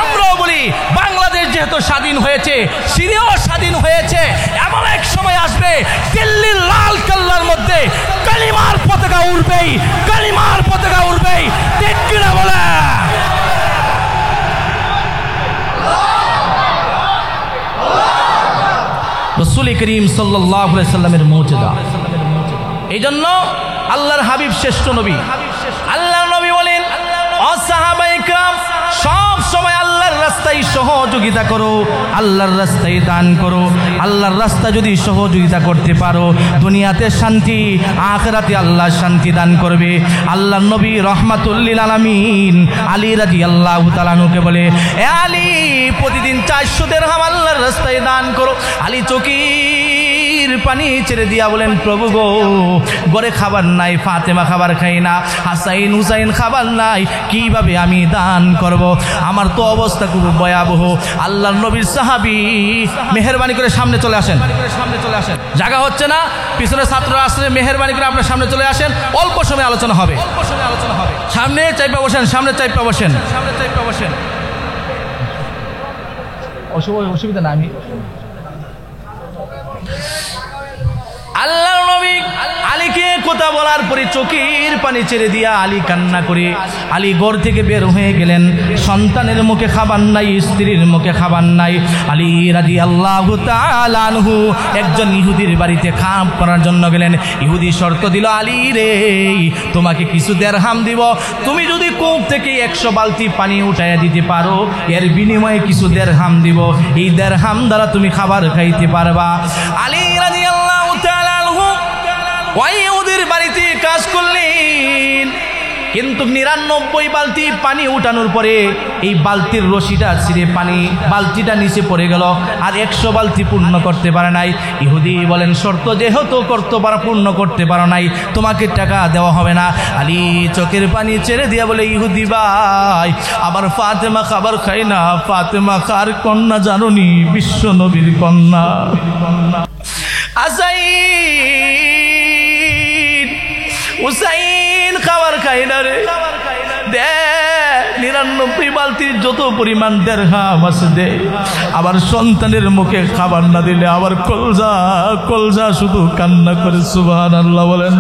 আমরাও বলি বাংলাদেশ যেহেতু স্বাধীন হয়েছে, সিরিয়াও স্বাধীন হয়েছে, এমন এক সময় আসবে দিল্লির লাল কেল্লার মধ্যে কালিমার পতাকা উড়বেই, কালিমার পতাকা উড়বেই, ঠিক কিনা বলেন? রাসূল করিম সাল্লাল্লাহু আলাইহি সাল্লামের মুজিজা। এই জন্য আল্লাহর হাবিব শ্রেষ্ঠ নবী। আল্লাহর নবী বলেন, ও সাহাবায়ে কেরাম, সব সময় আল্লাহর রাস্তায় সহযোগিতা করো, আল্লাহর রাস্তায় দান করো। আল্লাহর রাস্তা যদি সহযোগিতা করতে পারো, দুনিয়াতে শান্তি, আখিরাতে আল্লাহ শান্তি দান করবে। আল্লাহর নবী রাহমাতুল লিল আলামিন আলী রাদিয়াল্লাহু তাআলা আনহুকে বলে, এ আলী, প্রতিদিন 400 দিরহাম আল্লাহর রাস্তায় দান করো। আলী চোখের পানি ছেড়ে দিয়া বলেন, প্রভু গো, ঘরে খাবার নাই, ফাতেমা খাবার খাই না, হাসাইন হুসাইন খাবার নাই, কিভাবে আমি দান করব? আমার তো অবস্থা খুব ভয়াবহ। আল্লাহর নবীর সাহাবী, মেহেরবানি করে সামনে চলে আসেন, জায়গা হচ্ছে না, পিছনে ছাত্ররা আসলে মেহেরবানি করে আপনার সামনে চলে আসেন, অল্প সময় আলোচনা হবে। সামনে চাইপা বসেন, সামনে চাইপা বসেন, অসুবিধা না। আমি আল্লাহর নবী নবী আলীকে কথা বলার পরে চোখের পানি ছেড়ে দিয়া আলী কান্না করে আলী ঘর থেকে বের হয়ে গেলেন। সন্তানের মুখে খাবার নাই, স্ত্রীর মুখে খাবার নাই। আলী রাদিয়াল্লাহু তাআলা আনহু একজন ইহুদির বাড়িতে খাপ করার জন্য গেলেন। ইহুদি শর্ত দিল, আলী রে তোমাকে কিছু দিরহাম দিব, তুমি যদি কূপ থেকে 100 বালতি পানি উঠাইয়া দিতে পারো এর বিনিময়ে কিছু দিরহাম দিব, এই দিরহাম দ্বারা তুমি খাবার খাইতে পারবা। আলী রাদিয়াল্লাহু তাআলা আনহু ওই ইহুদির বাড়িতে কাজ করলেন, কিন্তু 99 বালতি পানি উঠানোর পরে এই বালতির রশিটা ছিঁড়ে বালতিটা নিচে পড়ে গেল, আর 100 বালতি পূর্ণ করতে পারে নাই। ইহুদি বলেন, শর্ত যেহেতু পূর্ণ করতে পারো নাই, তোমাকে টাকা দেওয়া হবে না। আলী চোখের পানি ছেড়ে দিয়া বলে, ইহুদি ভাই আবার ফাতেমা খাবার খাই না। ফাতেমা কার কন্যা জানোনি? বিশ্ব নবীর কন্যা। হুসাইন খাবার খাই না রে, দে 99 বালতির যত পরিমাণ দিরহাম আছে দে। আবার সন্তানের মুখে খাবার না দিলে আবার কলজা শুধু কান্না করে। সুবহানাল্লাহ বলেন,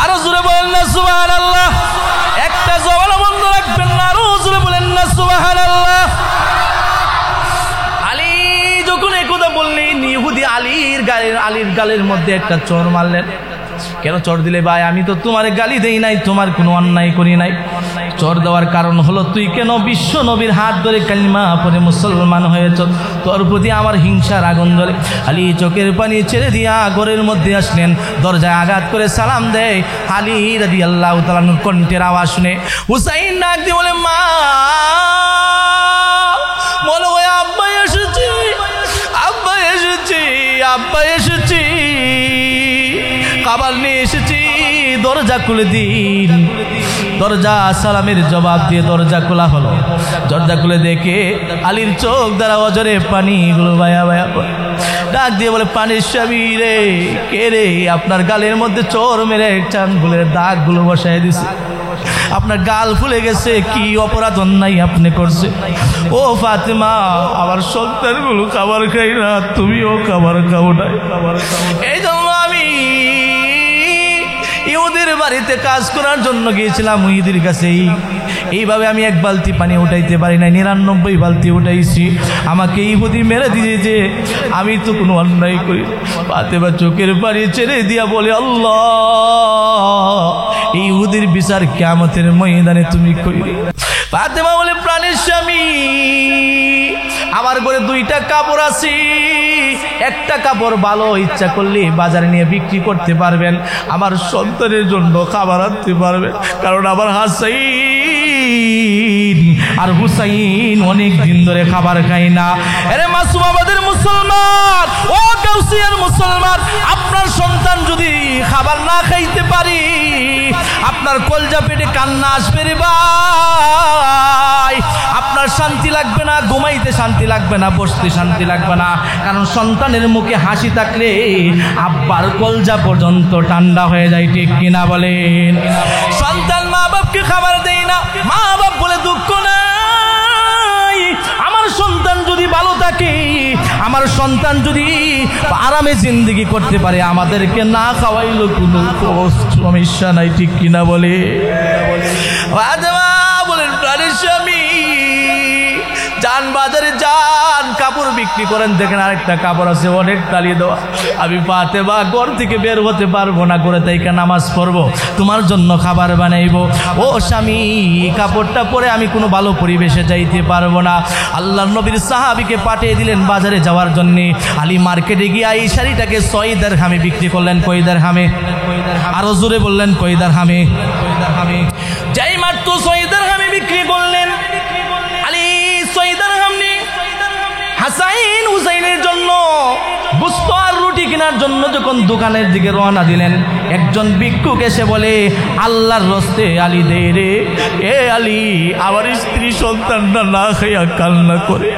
আরো জোরে বলেন না সুবহানাল্লাহ। একটা জবান বন্ধ রাখবেন না, আরো জোরে বলেন না সুবহানাল্লাহ। আলী যখন এই কথা বললেন, ইহুদি আলীর গালের মধ্যে একটা চড় মারলেন। কেন চড় দিলে? ভাই আমি তো তোমার গালি দেই নাই, তোমার কোনো অন্যায় করি নাই। চড় দেওয়ার কারণ হলো তুই কেন বিশ্ব নবীর হাত ধরে কালিমা পড়ে মুসলমান হয়েছ, তোর প্রতি আমার হিংসার আগুন জ্বলে। আলী চোখের পানি ছেড়ে দিয়া ঘরের মধ্যে আসলেন, দরজায় আঘাত করে সালাম দেয়। আলী রাদিয়াল্লাহু তাআলা কণ্ঠের আওয়াজ শুনে হুসাইন ডাক দিয়ে বলে, মা বলো আব্বা এসেছি, আব্বা এসেছি, আব্বা এসেছি, খাবার নিয়ে এসেছি, দরজা খুলে দিন। দরজা সালামের জবাব দিয়ে দরজা খোলা হলো। দরজা খুলে দেখে আলীর চোখ দ্বারা অজরে পানিগুলো ভায়া ভায়া ডাক দিয়ে বলে, পানির স্বামী রে, কে রে? আপনার গালের মধ্যে চোর মেরে চানগুলের দাগগুলো বসায় দিছে, আপনার গাল ফুলে গেছে, কি অপরাধ অন্যায় আপনি করছে? ও ফাতেমা, আমার সন্তানগুলো খাবার খাই না, তুমিও খাবার খাও না। এই জন্য আমি ইহুদির বাড়িতে কাজ করার জন্য গিয়েছিলাম ইহুদির কাছে। এইভাবে আমি 1 বালতি পানি উঠাইতে পারি না, 99 বালতি উঠাইছি। আমাকে ইহুদি মেরে দিয়েছে, আমি তো কোনো অন্যায় করি। ফাতেমা চোখের পানি ছেড়ে দিয়া বলে, আল্লাহ এই ইহুদির বিচার কিয়ামতের ময়দানে তুমি করিবে। ফাতেমা বলে, প্রাণের স্বামী আমার ঘরে 2টা কাপড় আছে, একটা কাপড় ভালো ইচ্ছা করলে বাজারে নিয়ে বিক্রি করতে পারবেন, আমার সন্তানের জন্য খাবার আনতে পারবেন, কারণ আমার হাসাইন আর হুসাইন অনেক দিন ধরে খাবার খাই না। আরে মাসুমাবাদের মুসলমান, ও গাউসিয়ার মুসলমান, আপনার সন্তান যদি খাবার না খাইতে পারি, আপনার কলজা পেটে কান্না আসবে রে ভাই। আপনার শান্তি লাগবে না, ঘুমাইতে শান্তি লাগবে না, বসতে শান্তি লাগবে না, কারণ সন্তানের মুখে হাসি থাকলে আব্বার কলজা পর্যন্ত ঠান্ডা হয়ে যায়। ঠিক কিনা বলেন? সন্তান মা বাপকে খাবার দেয় না, মা বাপ বলে দুঃখ নাই, আমার সন্তান যদি ভালো থাকে, আমার সন্তান যদি আরামে জিন্দেগি করতে পারে, আমাদেরকে না খাওয়াইলো কোনো সমস্যা নাই। ঠিক কিনা বলে? বলেন, প্রাণের স্বামী যান বাজারে যান, কাপড় বিক্রি করেন, দেখেন আরেকটা কাপড় আছে অনেক তালিয়ে দেওয়া, আমি ফাতেমা ঘর থেকে বের হতে পারবো না, করে তাইকা নামাজ পড়বো, তোমার জন্য খাবার বানাইবো। ও স্বামী, কাপড়টা পরে আমি কোনো ভালো পরিবেশে যাইতে পারবো না। আল্লাহর নবীর সাহাবীকে পাঠিয়ে দিলেন বাজারে যাওয়ার জন্য। আলী মার্কেটে গিয়ে এই শাড়িটাকে 6 দিরহামে বিক্রি করলেন। কয় দিরহামে? আরো জোরে বললেন, কয় দিরহামে? যাই মাত্র 6 দিরহামে বিক্রি করলেন। আলী 6 দিরহাম নিয়ে হাসাইন হুসাইনের জন্য গোশত আর রুটি কেনার জন্য যখন দোকানের দিকে রওনা দিলেন, একজন ভিক্ষুক এসে বলে, আল্লাহর রস্তে আলী দে রে, এ আলী আমার স্ত্রী সন্তানটা না খাইয়া কান্না করে,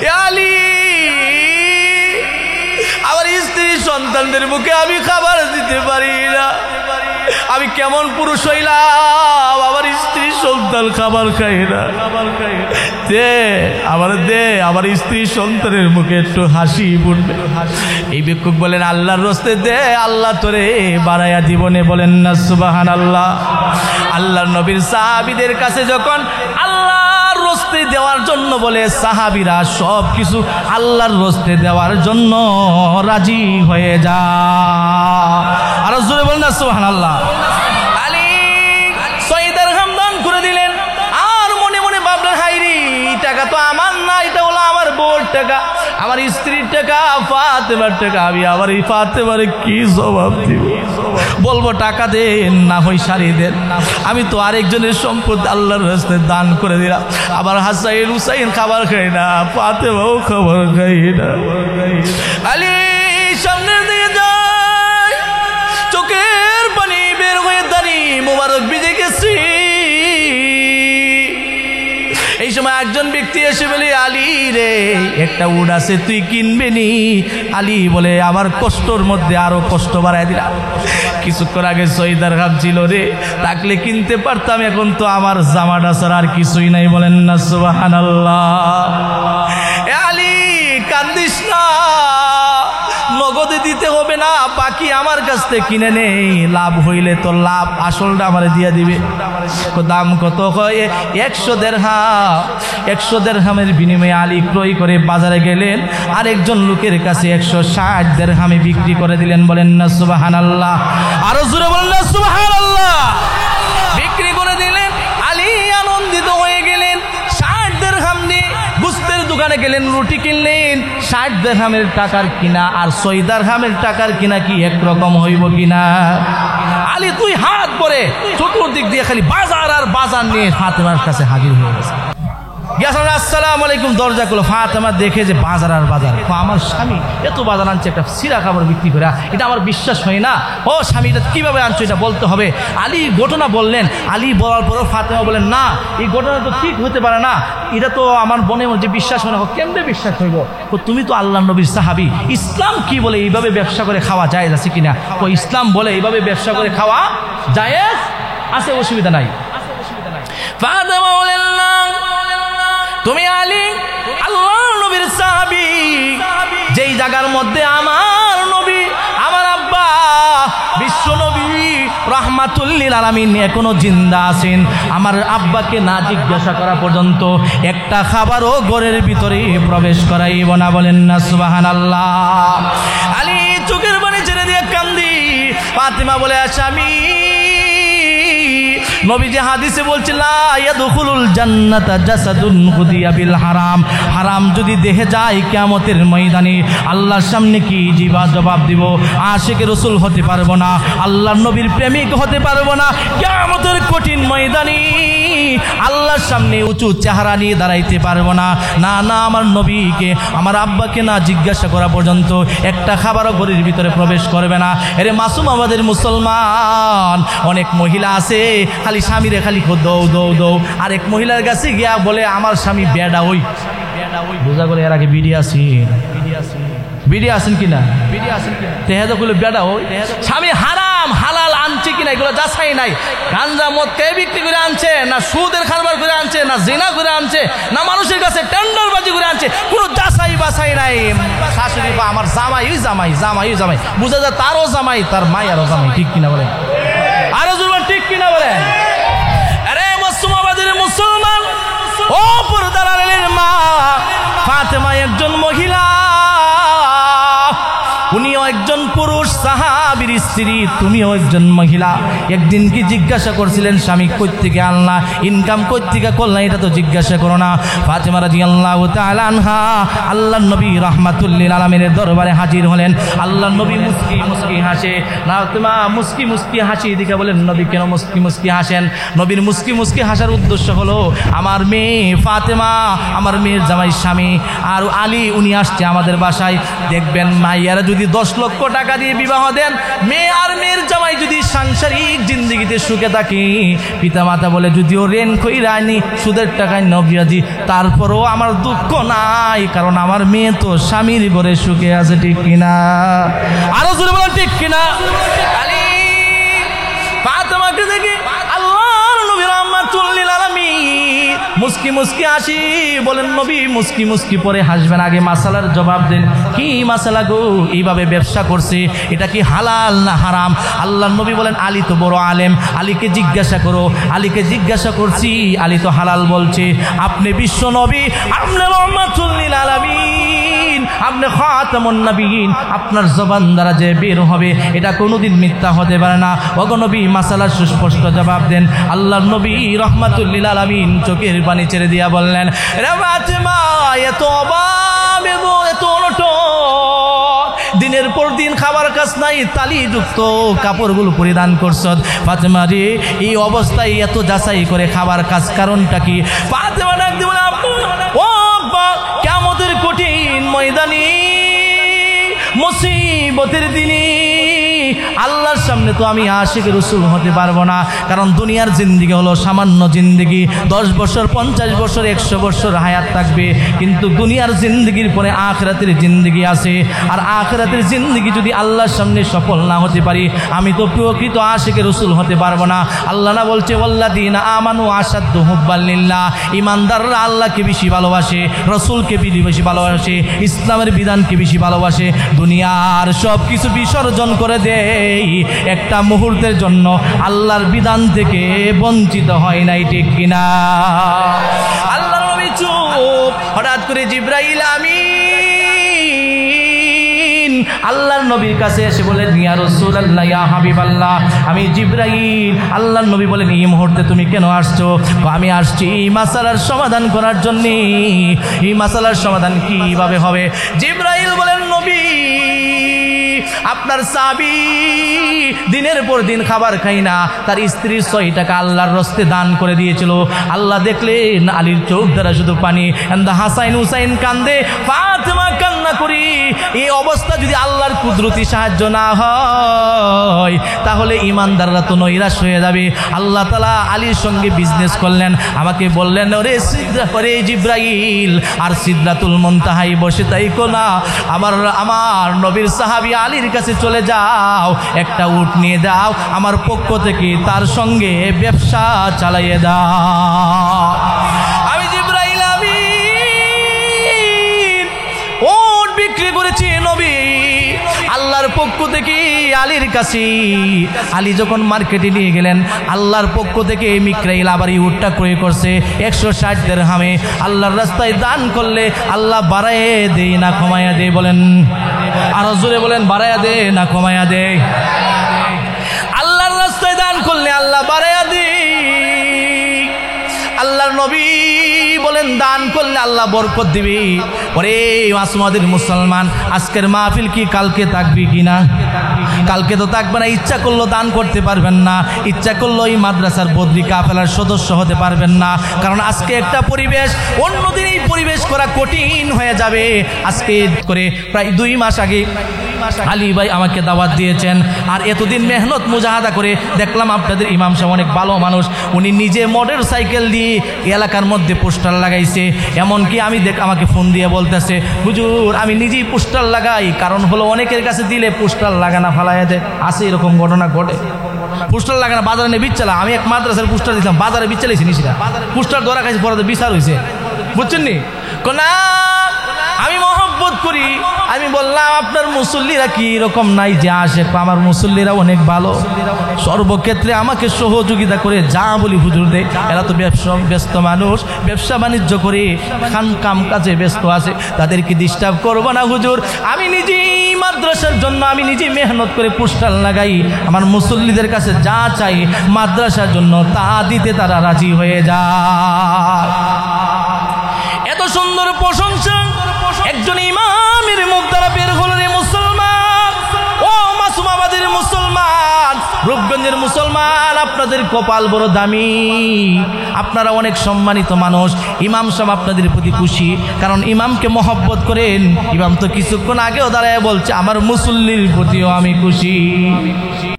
এ আলী আমার স্ত্রী সন্তানদের মুখে আমি খাবার দিতে পারি না, আমি কেমন পুরুষ হইলাম, আমার স্ত্রী সন্তান খাবার খাই না, দে আমার স্ত্রী সন্তানের মুখে একটু হাসি ফুটবে। এই ভিক্ষুক বলেন আল্লাহর রাস্তে দে, আল্লাহ তোরে বাড়াইয়া জীবনে, বলেন না সুবহানাল্লাহ। আল্লাহর নবীর সাহাবীদের কাছে যখন আল্লাহর রাস্তে দেওয়ার জন্য বলে, সাহাবীরা সব কিছু আল্লাহর রাস্তে দেওয়ার জন্য রাজি হয়ে যায়। আর জোরে বলেন না সুবহানাল্লাহ। আলী 6 দিরহাম দান করে দিলেন, আর মনে মনে ভাবলেন হাইরে এই টাকা তো আমার না, এটা হলো আমার বউর টাকা, আমার স্ত্রীর টাকা, ফাতেমার টাকা। আমি আবার এই ফাতেমারে কি জবাব দিব? বলবো টাকা দেন না হয় শাড়ি দেন, আমি তো আরেকজনের সম্পদ আল্লাহর রাস্তায় দান করে দিলাম। আবার হাসাইন হুসাইন খাবার খাই না, ফাতেমাও খাবার খাই না। আলী সামনের দিকে যায়, চোখের পানি বের হয়ে দাঁড়ি মোবারক ভিজে গেছি। এই সময় একজন ব্যক্তি এসে বলে, আলী রে একটা উট আছে তুই কিনবে নি? আলী বলে আমার কষ্টর মধ্যে আরো কষ্ট বাড়ায় দিলাম। কিছুক্ষণ আগে 6 দিরহাম ছিল রে, থাকলে কিনতে পারতাম, এখন তো আমার জামাটা ছাড়া আর কিছুই নাই, বলেন না সুবহানাল্লাহ। এ আলী কান্দিস না, নগদে দিতে হবে না, বাকি আমার কাছ থেকে কিনে নেই, লাভ হইলে তো লাভ, আসলটা আমারে দিয়ে দিবে। দাম কত? হয় 100 দিরহাম। 100 দিরহামের বিনিময়ে আলী ক্রয় করে বাজারে গেলেন, আরেকজন লোকের কাছে 160 দিরহামে বিক্রি করে দিলেন, বলেন না সুবহানাল্লাহ। আরো জোরে বলেন না সুবহানাল্লাহ। বিক্রি করে দিলেন, আলী আনন্দিত হয়ে গেলেন। 60 দিরহাম নিয়ে গুস্তের দোকানে গেলেন, রুটি কিনলেন। 60 দিরহামের টাকার কিনা আর 6 দিরহামের টাকার কিনা কি একরকম হইব কিনা? আলী 2 হাত ভরে চতুর্দিক দিয়ে খালি বাজার আর বাজার নিয়ে ফাতেমার কাছে হাজির হয়ে গেছে। আসসালামু আলাইকুম, দরজা খুলো। ফাতেমা দেখে যে বাজার আর বাজার, আমার স্বামী এত বাজার আনছে একটা সিরা খাবার বিক্রি করে, এটা আমার বিশ্বাস হয় না। ও স্বামী, এটা কিভাবে আনছো, এটা বলতে হবে। আলী ঘটনা বললেন। আলী বলার পরও ফাতেমা বলেন, না এই ঘটনা তো ঠিক হতে পারে না, এটা তো আমার মনে মধ্যে বিশ্বাস হয় না। কেমনে বিশ্বাস হইব? তুমি তো আল্লাহ নবীর সাহাবী, ইসলাম কি বলে এইভাবে ব্যবসা করে খাওয়া জায়েজ আছে কিনা? তো ইসলাম বলে এইভাবে ব্যবসা করে খাওয়া জায়েজ আছে, অসুবিধা নাই। ফাতেমা বলেন, না তুমি আলী আল্লাহর নবীর সাহাবী, যেই জায়গার মধ্যে আমার নবী, আমার আব্বা বিশ্ব নবী রাহমাতুল লিল আলামিন এখনো জিন্দা আছেন, আমার আব্বাকে না জিজ্ঞাসা করা পর্যন্ত একটা খাবারও ঘরের ভিতরে প্রবেশ করাইব না, বলেন না সুবহানাল্লাহ। আলী চোখের পানি ছেড়ে দিয়ে কান্দি। ফাতেমা বলে, স্বামী নবীজি হাদিসে বলছিল, লা ইয়াদখুলুল জান্নাতা জাসাদুন গুদিয়া বিল হারাম। হারাম যদি দেহে যায় কিয়ামতের ময়দানে আল্লাহর সামনে কি জবাব দিব? আশিকে রাসূল হতে পারবো না, আল্লাহর নবীর প্রেমিক হতে পারবো না, কিয়ামতের কঠিন ময়দানে আল্লাহর সামনে উঁচু চেহারা নিয়ে দাঁড়াইতে পারবো না। না না, আমার নবীকে আমার আব্বাকে না জিজ্ঞাসা করা পর্যন্ত একটা খাবারও ঘরের ভিতরে প্রবেশ করবে না। এরে মাসুম আমাদের মুসলমান, অনেক মহিলা আছে খালি স্বামীরে খালি দৌ দৌ দৌ, আরেক মহিলার কাছে গিয়া বলে আমার স্বামী বেডা ওই বোঝা করে। এর আগে বিডি আছেন কিনা? তেহাজা করলে বেডা ওই স্বামী হারাম হালাল আনছে কিনা এগুলো যাচাই নাই। গাঞ্জা মদ কে বিক্রি করে আনছে, না সুদের কারবার করে আনছে, না জিনা করে আনছে, না মানুষের কাছে টেন্ডারবাজি করে আনছে, কোনো যাচাই বাছাই নাই। শাশুড়ি বা আমার জামাই বুঝা যায় তারও জামাই, তার মায়েরও জামাই, ঠিক কিনা বলে? আরো জুলমান ঠিক কিনা বলে? আরে মুসলমানদের মুসলমান, ও পর্দার আড়ালের মা, ফাতেমা একজন মহিলা, উনিও একজন পুরুষ সাহাবীর স্ত্রী, তুমিও একজন মহিলা। একদিন কি জিজ্ঞাসা করছিলেন স্বামী কই থেকে আনলা, ইনকাম কই থেকে করলা, এটা তো জিজ্ঞাসা করো না। ফাতেমা রাদিয়াল্লাহু তাআলা আনহা আল্লাহর নবী রাহমাতুল লিল আলামিনের দরবারে হাজির হলেন। আল্লাহর নবী মুস্কি মুস্কি হাসে। ফাতেমা মুস্কি মুস্কি হাসি দিকে বলেন, নবী কেন মুস্কি মুস্কি হাসেন? নবীর মুস্কি মুস্কি হাসার উদ্দেশ্য হলো আমার মেয়ে ফাতেমা, আমার মেয়ের জামাই স্বামী আর আলী, উনি আসছে আমাদের বাসায়। দেখবেন মাইয়ারা যদি 10 লক্ষ টাকা দিয়ে বিবাহ দেন, মেয়ে আর মেয়ের জামাই যদি সাংসারিক জিন্দগিতে সুখে থাকে, পিতা মাতা বলে যদিও ঋণ কইরানি সুদের টাকায় নবিয়াজি, তারপরও আমার দুঃখ নাই, কারণ আমার মেয়ে তো স্বামীর ঘরে সুখে আছে, ঠিক কিনা? আরো জোরে বলেন ঠিক কিনা? ফাতেমাকে দেখে আল্লাহর নবী রাহমাতুল লিল আলামিন মুস্কি মুস্কি হাসি বলেন, নবী মুস্কি মুস্কি পরে হাসবেন, আগে মাসালার জবাব দেন। কি মাসালা গো? এইভাবে ব্যবসা করছে, এটা কি হালাল না হারাম? আল্লাহর নবী বলেন, আলী তো বড় আলেম, আলীকে জিজ্ঞাসা করো। আলীকে জিজ্ঞাসা করছি, আলী তো হালাল বলছে। আপনি বিশ্ব নবী, আপনি রাহমাতুল লিল আলামিন, আপনি খাতামুন নবিয়্যিন, আপনার জবান দ্বারা যে বের হবে এটা কোনোদিন মিথ্যা হতে পারে না। ওগো নবী মাসালার সুস্পষ্ট জবাব দেন। আল্লাহর নবী রাহমাতুল লিল আলামিন চোখের পানি ছেড়ে দিয়া বললেন, রে ফাতেমা, এত অভাব এত অনটন, দিনের পর দিন খাবার কাজ নাই, তালিযুক্ত কাপড়গুলো পরিধান করছ। ফাতেমা রে, এই অবস্থায় এত যাচাই করে খাবার কাজ কারণটা কি? ফাতেমা ডাক দিব, ও আব্বা, কিয়ামতের কঠিন ময়দানে মুসিবতের দিনে আল্লাহর সামনে তো আমি আশিক রাসূল হতে পারবো না, কারণ দুনিয়ার জিন্দেগি হলো সামান্য জিন্দেগি। 10 বছর 50 বছর 100 বছর হায়াত থাকবে, কিন্তু দুনিয়ার জিন্দেগির পরে আখিরাতের জিন্দেগি আছে। আর আখিরাতের জিন্দেগি যদি আল্লাহর সামনে সফল না হতে পারি, আমি তো প্রকৃত আশিক রাসূল হতে পারবো না। আল্লাহ না বলছে, ওয়াল্লাযীনা আমানু আশাদ্দু হুব্বান লিল্লাহ, ঈমানদাররা আল্লাহকে বেশি ভালোবাসে, রাসূলকে বেশি ভালোবাসে, ইসলামের বিধানকে বেশি ভালোবাসে, দুনিয়ার সব কিছু বিসর্জন করে দেয়, একটা মুহূর্তের জন্য আল্লাহর বিধান থেকে বঞ্চিত হয় নাই, ঠিক কিনা? আল্লাহর নবী চুপ। হঠাৎ করে জিবরাইল আমিন আল্লাহর নবীর কাছে এসে বলেন, ইয়া রাসূলুল্লাহ, ইয়া হাবিবাল্লাহ, আমি জিবরাইল। আল্লাহর নবী বলেন, এই মুহূর্তে তুমি কেন আসছো? আমি আসছি এই মাসালার সমাধান করার জন্য। এই মাসালার সমাধান কিভাবে হবে? জিবরাইল বলেন, নবী, আপনার সাহাবী দিনের পর দিন খাবার খাই না, তার স্ত্রীর 6 টাকা আল্লাহর রাস্তে দান করে দিয়েছিল। আল্লাহ দেখলেন আলীর চোখ দ্বারা শুধু পানি, হাসাইন হুসাইন কান্দে, ফাতেমা কান্না করি। এই অবস্থা যদি আল্লাহর কুদরতি সাহায্য না হয়, তাহলে ইমানদাররা তো নৈরাশ হয়ে যাবে। আল্লাহ তাআলা আলীর সঙ্গে বিজনেস করলেন, আমাকে বললেন, ওরে জিবরাইল, আর সিদরাতুল মুনতাহায় বসে থাইকো না, আমার নবীর সাহাবী আলীর কাছে চলে যাও, একটা উট নিয়ে দাও, আমার পক্ষ থেকে তার সঙ্গে ব্যবসা চালাইয়ে দাও। আমি জিবরাইল আমিন উট বিক্রি করেছি নবী আল্লাহর পক্ষ থেকে আলীর কাছে। আলী যখন মার্কেটে নিয়ে গেলেন, আল্লাহর পক্ষ থেকে মিকরাইল আবার এই উটটা ক্রয় করছে 160 দিরহামে। আল্লাহর রাস্তায় দান করলে আল্লাহ বাড়ায়ে দেয় না কমায়া দেয়? বলেন আর জোরে বলেন, বাড়ায়া দে না কমায়া দে? আল্লাহর রাস্তায় দান করলে আল্লাহ বাড়ায়া দে। আল্লাহর নবী বলেন, দান করলে আল্লাহ বরকত দিবে। ওরে মাসুমাদের মুসলমান, আজকের মাহফিল কি কালকে থাকবে কিনা? কালকে তো থাকবে না। ইচ্ছা করলো দান করতে পারবেন না, ইচ্ছা করলো এই মাদ্রাসার বদরি কাফেলার সদস্য হতে পারবেন না, কারণ আজকে একটা পরিবেশ, অন্যদিন এই পরিবেশ করা কঠিন হয়ে যাবে। আজকে করে প্রায় 2 মাস আগে আলী ভাই আমাকে দাওয়াত দিয়েছেন, আর এতদিন মেহনত মুজাহাদা করে দেখলাম আপনাদের ইমাম সাহেব অনেক ভালো মানুষ। উনি নিজে মোটর সাইকেল দিয়ে এলাকার মধ্যে পোস্টার লাগাইছে। এমনকি আমি আমাকে ফোন দিয়ে বলতেছে, হুজুর আমি নিজেই পোস্টার লাগাই, কারণ হলো অনেকের কাছে দিলে পোস্টার লাগানা ফালাইয়া দেয়। আছে এরকম ঘটনা ঘটে, পোস্টার লাগানা বাজারে নিয়ে বিচ্ছালা। আমি এক মাদ্রাসার পোস্টার দিলাম, বাজারে বিচ্ছালাইছি নিশিরা, পোস্টার ধরা খাইছি, পরে বিচার হয়েছে, বুঝছেন নি? না, আমি মহব্বত করি। আমি বললাম, আপনার মুসল্লিরা কি এরকম নাই যে আসে? আমার মুসল্লিরা অনেক ভালো, সর্বক্ষেত্রে আমাকে সহযোগিতা করে যা বলি হুজুর দেয়। এরা তো ব্যস্ত মানুষ, ব্যবসা বাণিজ্য করে কাম কাজে ব্যস্ত আছে, তাদেরকে ডিস্টার্ব করবো না হুজুর। আমি নিজেই মাদ্রাসার জন্য আমি নিজেই মেহনত করে পোস্টার লাগাই, আমার মুসল্লিদের কাছে যা চাই মাদ্রাসার জন্য তা দিতে তারা রাজি হয়ে যায়। এত সুন্দর প্রশংসা একজন ইমামের মুখ দ্বারা বের হলো। রে মুসলমান, ও মাসুমাবাদের মুসলমান, রূপগঞ্জের মুসলমান, আপনাদের কপাল বড় দামি, আপনারা অনেক সম্মানিত মানুষ। ইমাম সাহেব আপনাদের প্রতি খুশি, কারণ ইমামকে মহব্বত করেন। ইমাম তো কিছুক্ষণ আগেও দাঁড়ায় বলছে, আমার মুসল্লির প্রতিও আমি খুশি।